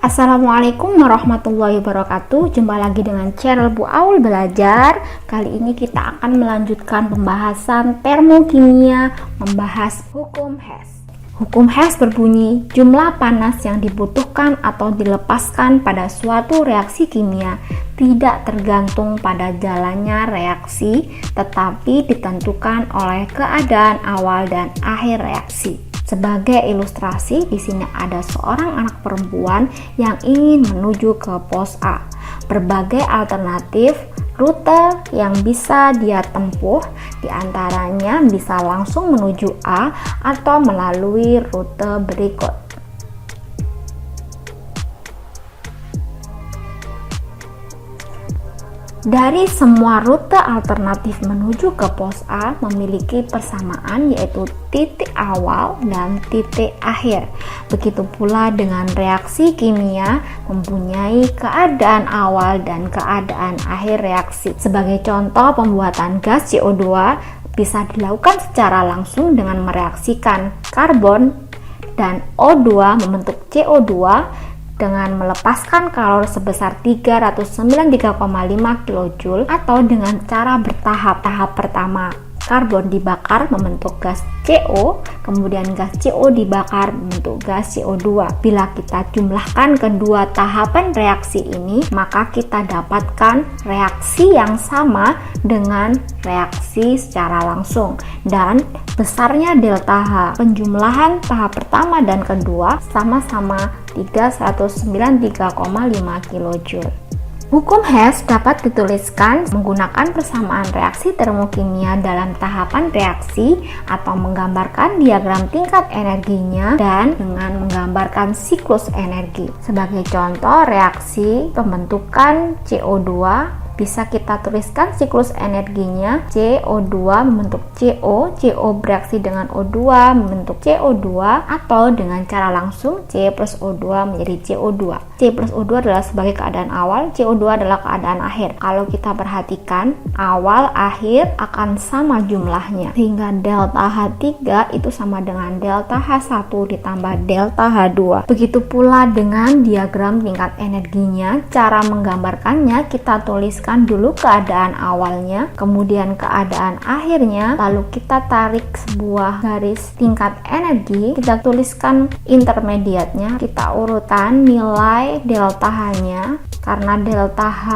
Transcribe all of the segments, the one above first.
Assalamualaikum warahmatullahi wabarakatuh. Jumpa lagi dengan channel Bu Aul Belajar. Kali ini kita akan melanjutkan pembahasan termokimia, membahas hukum Hess. Hukum Hess berbunyi, jumlah panas yang dibutuhkan atau dilepaskan pada suatu reaksi kimia tidak tergantung pada jalannya reaksi, tetapi ditentukan oleh keadaan awal dan akhir reaksi. Sebagai ilustrasi, di sini ada seorang anak perempuan yang ingin menuju ke pos A. Berbagai alternatif rute yang bisa dia tempuh, diantaranya bisa langsung menuju A atau melalui rute berikut. Dari semua rute alternatif menuju ke pos A memiliki persamaan, yaitu titik awal dan titik akhir. Begitu pula dengan reaksi kimia mempunyai keadaan awal dan keadaan akhir reaksi. Sebagai contoh, pembuatan gas CO2 bisa dilakukan secara langsung dengan mereaksikan karbon dan O2 membentuk CO2 dengan melepaskan kalori sebesar 393,5 kJ atau dengan cara bertahap. Tahap pertama, karbon dibakar membentuk gas CO, kemudian gas CO dibakar membentuk gas CO2. Bila kita jumlahkan kedua tahapan reaksi ini, maka kita dapatkan reaksi yang sama dengan reaksi secara langsung, dan besarnya delta H penjumlahan tahap pertama dan kedua sama-sama 393,5 kJ. Hukum Hess dapat dituliskan menggunakan persamaan reaksi termokimia dalam tahapan reaksi atau menggambarkan diagram tingkat energinya dan dengan menggambarkan siklus energi. Sebagai contoh, reaksi pembentukan CO2 bisa kita tuliskan siklus energinya CO2 membentuk CO, CO bereaksi dengan O2 membentuk CO2, atau dengan cara langsung C plus O2 menjadi CO2. C plus O2 adalah sebagai keadaan awal, CO2 adalah keadaan akhir. Kalau kita perhatikan, awal akhir akan sama jumlahnya, sehingga delta H3 itu sama dengan delta H1 ditambah delta H2. Begitu pula dengan diagram tingkat energinya, cara menggambarkannya kita tulis dulu keadaan awalnya, kemudian keadaan akhirnya, lalu kita tarik sebuah garis tingkat energi, kita tuliskan intermediate-nya, kita urutan nilai delta H-nya. Karena delta H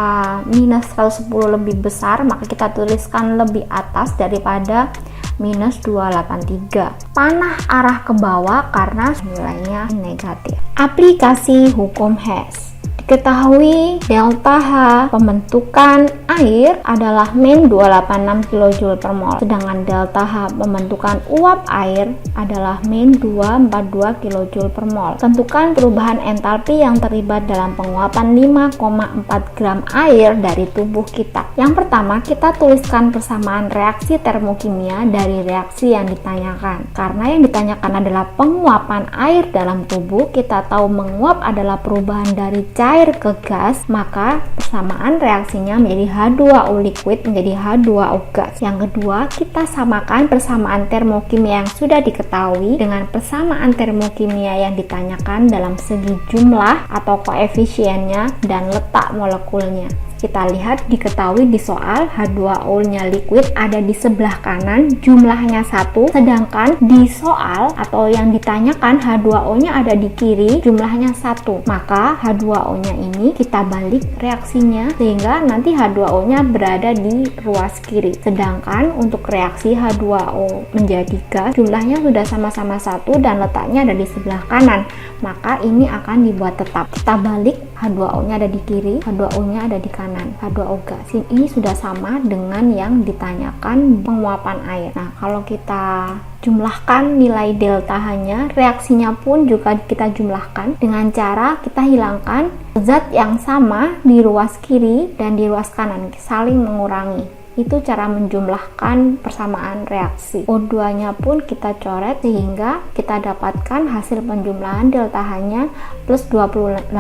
minus 110 lebih besar, maka kita tuliskan lebih atas daripada minus 283. Panah arah ke bawah karena nilainya negatif. Aplikasi hukum Hess. Diketahui delta H pembentukan air adalah min 286 kJ per mol, sedangkan delta H pembentukan uap air adalah min 242 kJ per mol. Tentukan perubahan entalpi yang terlibat dalam penguapan 5,4 gram air dari tubuh kita. Yang pertama, kita tuliskan persamaan reaksi termokimia dari reaksi yang ditanyakan. Karena yang ditanyakan adalah penguapan air dalam tubuh, kita tahu menguap adalah perubahan dari cair ke gas, maka persamaan reaksinya menjadi H2O liquid menjadi H2O gas. Yang kedua, kita samakan persamaan termokimia yang sudah diketahui dengan persamaan termokimia yang ditanyakan dalam segi jumlah atau koefisiennya dan letak molekulnya. Kita lihat diketahui di soal H2O-nya liquid ada di sebelah kanan, jumlahnya 1, sedangkan di soal atau yang ditanyakan H2O-nya ada di kiri, jumlahnya 1. Maka H2O-nya ini kita balik reaksinya sehingga nanti H2O-nya berada di ruas kiri. Sedangkan untuk reaksi H2O menjadi gas, jumlahnya sudah sama-sama 1 dan letaknya ada di sebelah kanan. Maka ini akan dibuat tetap. Kita balik, H2O-nya ada di kiri, H2O-nya ada di kanan. H2O gas ini sudah sama dengan yang ditanyakan penguapan air. Nah, kalau kita jumlahkan nilai delta H-nya, reaksinya pun juga kita jumlahkan dengan cara kita hilangkan zat yang sama di ruas kiri dan di ruas kanan, saling mengurangi. Itu cara menjumlahkan persamaan reaksi. O2 nya pun kita coret sehingga kita dapatkan hasil penjumlahan delta H-nya plus 286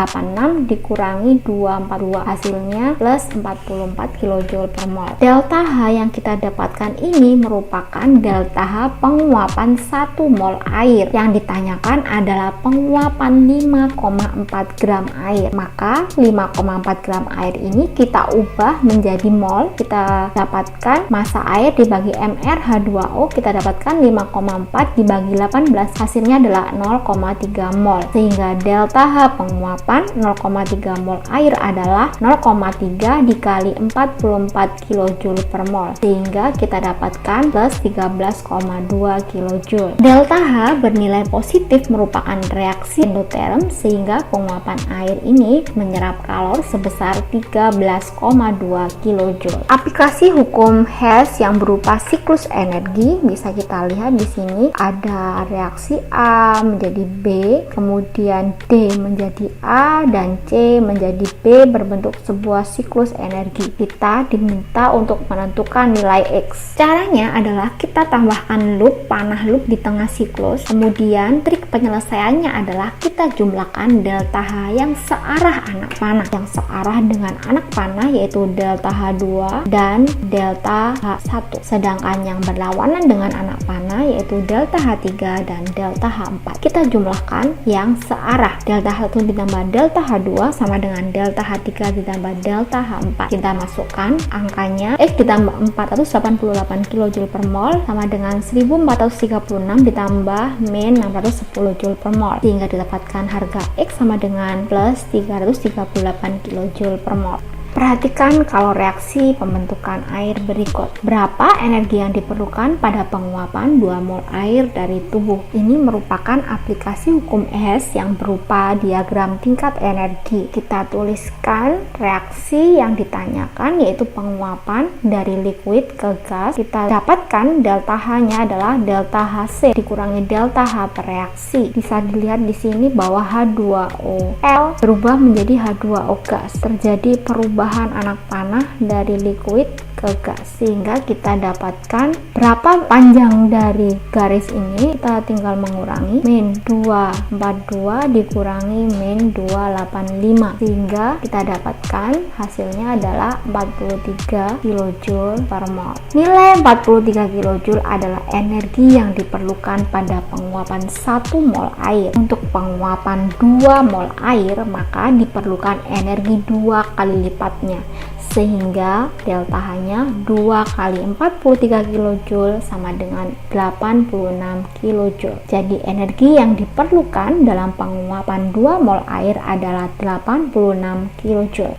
dikurangi 242, hasilnya plus 44 kJ per mol. Delta H yang kita dapatkan ini merupakan delta H penguapan 1 mol air. Yang ditanyakan adalah penguapan 5,4 gram air. Maka 5,4 gram air ini kita ubah menjadi mol. Kita dapatkan massa air dibagi mR H2O, kita dapatkan 5,4 dibagi 18, hasilnya adalah 0,3 mol. Sehingga delta H penguapan 0,3 mol air adalah 0,3 dikali 44 kJ per mol, sehingga kita dapatkan plus 13,2 kJ. Delta H bernilai positif merupakan reaksi endoterm, sehingga penguapan air ini menyerap kalor sebesar 13,2 kJ. Aplikasi hukum Hess yang berupa siklus energi bisa kita lihat di sini. Ada reaksi A menjadi B, kemudian D menjadi A dan C menjadi B berbentuk sebuah siklus energi. Kita diminta untuk menentukan nilai X. Caranya adalah kita tambahkan loop, panah loop di tengah siklus. Kemudian trik penyelesaiannya adalah kita jumlahkan delta H yang searah anak panah. Yang searah dengan anak panah yaitu delta H2 dan delta H1. Sedangkan yang berlawanan dengan anak panah yaitu delta H3 dan delta H4. Kita jumlahkan yang searah. Delta H1 ditambah delta H2 sama dengan delta H3 ditambah delta H4. Kita masukkan angkanya, X ditambah 488 kJ per mol sama dengan 1436 ditambah min 610 Joule per mol, sehingga didapatkan harga X sama dengan plus 338 kJ per mol. Perhatikan kalau reaksi pembentukan air berikut. Berapa energi yang diperlukan pada penguapan 2 mol air dari tubuh? Ini merupakan aplikasi hukum Hess yang berupa diagram tingkat energi. Kita tuliskan reaksi yang ditanyakan yaitu penguapan dari liquid ke gas. Kita dapatkan delta H-nya adalah delta Hc dikurangi delta H per reaksi. Bisa dilihat di sini bahwa H2OL berubah menjadi H2O gas. Terjadi perubahan anak panah dari liquid ke gas, sehingga kita dapatkan berapa panjang dari garis ini. Kita tinggal mengurangi min 242 dikurangi min 285, sehingga kita dapatkan hasilnya adalah 43 kJ per mol. Nilai 43 kJ adalah energi yang diperlukan pada penguapan 1 mol air. Untuk penguapan 2 mol air maka diperlukan energi 2 kali lipatnya, sehingga delta H-nya 2 kali 43 kJ sama dengan 86 kJ. Jadi energi yang diperlukan dalam penguapan 2 mol air adalah 86 kJ.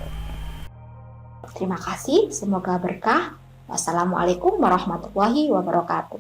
Terima kasih, semoga berkah. Wassalamualaikum warahmatullahi wabarakatuh.